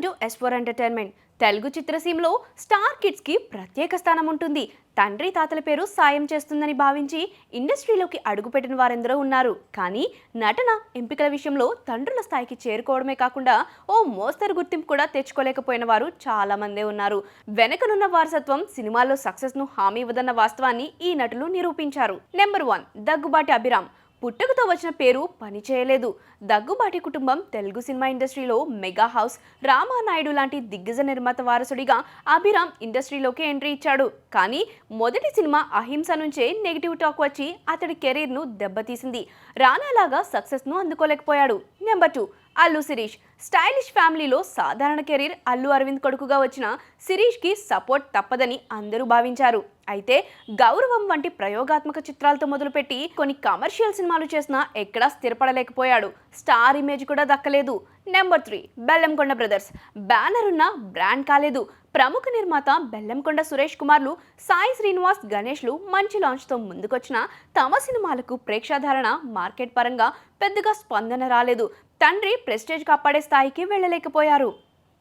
Welcome to S4 entertainment. Telugu చిత్రసీమలో star kids కి ప్రత్యేక స్థానం ఉంటుంది. తండ్రి తాతల పేరు సాయం చేస్తుందని భావించి ఇండస్ట్రీలోకి అడుగుపెట్టిన వారెందరో ఉన్నారు. కానీ నటన ఎంపికల విషయంలో తండ్రుల స్థాయికి చేరుకోవడమే కాకుండా ఓ మోస్తరు గుర్తింపు కూడా తెచ్చుకోలేకపోయిన వారు చాలా మందే ఉన్నారు. వెనకనున్న వారసత్వం సినిమాల్లో సక్సెస్ ను హామీ ఇవ్వదన్న వాస్తవాన్ని ఈ నటులు నిరూపించారు. నెంబర్ 1 దగ్గుబాటి అభిరామ్. పుట్టుకతో వచ్చిన పేరు పని చేయలేదు. దగ్గుబాటి కుటుంబం తెలుగు సినిమా ఇండస్ట్రీలో మెగా హౌస్, రామానాయుడు లాంటి దిగ్గజ నిర్మాత వారసుడిగా అభిరామ్ ఇండస్ట్రీలోకి ఎంట్రీ ఇచ్చాడు. కానీ మొదటి సినిమా అహింస నుంచే నెగిటివ్ టాక్ వచ్చి అతడి కెరీర్ను దెబ్బతీసింది. రానాలాగా సక్సెస్ను అందుకోలేకపోయాడు. నెంబర్ 2 అల్లు శిరీష్. స్టైలిష్ ఫ్యామిలీలో సాధారణ కెరీర్. అల్లు అరవింద్ కొడుకుగా వచ్చిన శిరీష్కి సపోర్ట్ తప్పదని అందరూ భావించారు. అయితే గౌరవం వంటి ప్రయోగాత్మక చిత్రాలతో మొదలుపెట్టి కొన్ని కమర్షియల్ సినిమాలు చేసినా ఎక్కడా స్థిరపడలేకపోయాడు. స్టార్ ఇమేజ్ కూడా దక్కలేదు. Number 3 Bellamkonda brothers. బ్యానర్ ఉన్న బ్రాండ్ కాలేదు. ప్రముఖ నిర్మాత బెల్లంకొండ సురేష్ కుమార్లు, సాయి శ్రీనివాస్, గణేష్లు మంచి లాంచ్తో ముందుకొచ్చిన తమ సినిమాలకు ప్రేక్షాదరణ మార్కెట్ పరంగా పెద్దగా స్పందన రాలేదు. తండ్రి ప్రెస్టేజ్ కాపాడే స్థాయికి వెళ్ళలేకపోయారు.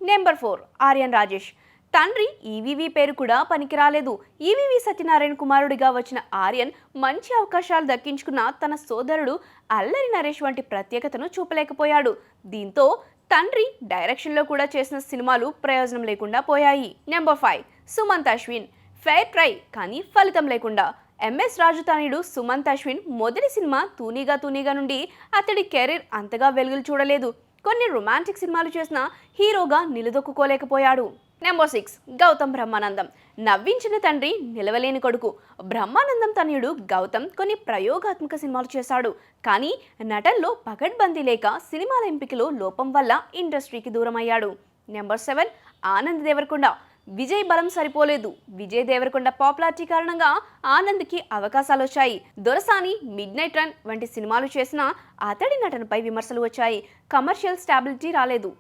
నెంబర్ 4 ఆర్యన్ రాజేష్. తండ్రి ఈవీవి పేరు కూడా పనికిరాలేదు. ఈవీవి సత్యనారాయణ కుమారుడిగా వచ్చిన ఆర్యన్ మంచి అవకాశాలు దక్కించుకున్న తన సోదరుడు అల్లరి నరేష్ వంటి ప్రత్యేకతను చూపలేకపోయాడు. దీంతో తండ్రి డైరెక్షన్లో కూడా చేసిన సినిమాలు ప్రయోజనం లేకుండా పోయాయి. Number 5 Sumanth Ashwin. Fair try కానీ ఫలితం లేకుండా. ఎంఎస్ రాజు తనయుడు సుమంత్ అశ్విన్ మొదటి సినిమా తూనీగా నుండి అతడి కెరీర్ అంతగా వెలుగులు చూడలేదు. కొన్ని రొమాంటిక్ సినిమాలు చేసిన హీరోగా నిలదొక్కుకోలేకపోయాడు. నెంబర్ 6 గౌతమ్ బ్రహ్మానందం. నవ్వించిన తండ్రి, నిలవలేని కొడుకు. బ్రహ్మానందం తనయుడు గౌతమ్ కొన్ని ప్రయోగాత్మక సినిమాలు చేశాడు. కానీ నటనలో పకడ్బందీ లేక సినిమాల ఎంపికలో లోపం వల్ల ఇండస్ట్రీకి దూరం అయ్యాడు. నెంబర్ 7 ఆనంద్ దేవరకొండ. విజయ్ బలం సరిపోలేదు. విజయ్ దేవరకొండ పాపులారిటీ కారణంగా ఆనంద్కి అవకాశాలు వచ్చాయి. దొరసాని, మిడ్ నైట్ రన్ వంటి సినిమాలు చేసినా అతడి నటనపై విమర్శలు వచ్చాయి. కమర్షియల్ స్టాబిలిటీ రాలేదు.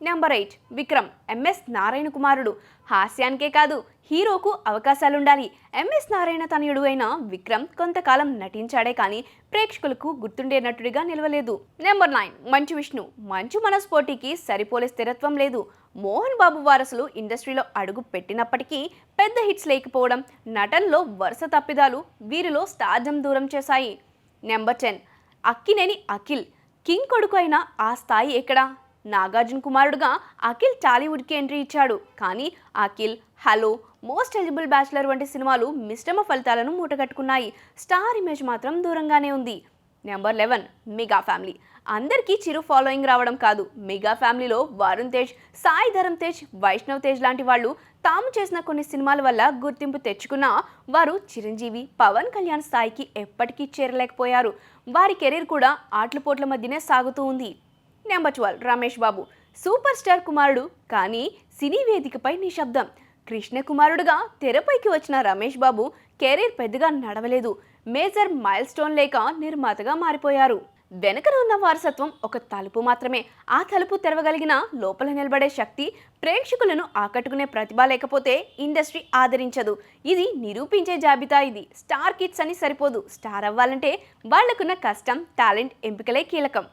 నెంబర్ 8 విక్రమ్. ఎంఎస్ నారాయణ కుమారుడు. హాస్యానికే కాదు హీరోకు అవకాశాలుండాలి. ఎంఎస్ నారాయణ తనయుడు అయిన విక్రమ్ కొంతకాలం నటించాడే కానీ ప్రేక్షకులకు గుర్తుండే నటుడిగా నిలవలేదు. నెంబర్ 9 మంచు విష్ణు. మంచు మనస్ఫోర్టికి సరిపోలే స్థిరత్వం లేదు. మోహన్ బాబు వారసులు ఇండస్ట్రీలో అడుగు పెట్టినప్పటికీ పెద్ద హిట్స్ లేకపోవడం, నటనలో వరుస తప్పిదాలు వీరిలో స్టార్డమ్ దూరం చేశాయి. నెంబర్ 10 అక్కినేని అఖిల్. కింగ్ కొడుకు అయిన ఆ స్థాయి ఎక్కడా? నాగార్జున కుమారుడుగా అఖిల్ టాలీవుడ్కి ఎంట్రీ ఇచ్చాడు. కానీ Akhil, hello, most eligible bachelor వంటి సినిమాలు మిశ్రమ ఫలితాలను మూటగట్టుకున్నాయి. స్టార్ ఇమేజ్ మాత్రం దూరంగానే ఉంది. Number 11 mega family. అందరికీ చిరు ఫాలోయింగ్ రావడం కాదు, మెగా ఫ్యామిలీలో వరుణ్ తేజ్, సాయి ధరమ్ తేజ్, వైష్ణవ్ తేజ్ లాంటి వాళ్ళు తాము చేసిన కొన్ని సినిమాల వల్ల గుర్తింపు తెచ్చుకున్న వారు చిరంజీవి, పవన్ కళ్యాణ్ స్థాయికి ఎప్పటికీ చేరలేకపోయారు. వారి కెరీర్ కూడా ఆట్లపోట్ల మధ్యనే సాగుతూ ఉంది. Number 12 Ramesh Babu. Super star కుమారుడు కానీ సినీ వేదికపై నిశ్శబ్దం. కృష్ణ కుమారుడుగా తెరపైకి వచ్చిన రమేష్ బాబు కెరీర్ పెద్దగా నడవలేదు. మేజర్ మైల్ స్టోన్ లేక నిర్మాతగా మారిపోయారు. వెనకన ఉన్న వారసత్వం ఒక తలుపు మాత్రమే. ఆ తలుపు తెరవగలిగిన లోపల నిలబడే శక్తి, ప్రేక్షకులను ఆకట్టుకునే ప్రతిభ లేకపోతే ఇండస్ట్రీ ఆదరించదు. ఇది నిరూపించే జాబితా. ఇది స్టార్ కిడ్స్ అని సరిపోదు. స్టార్ అవ్వాలంటే వాళ్లకున్న కష్టం, టాలెంట్, ఎంపికలే కీలకం.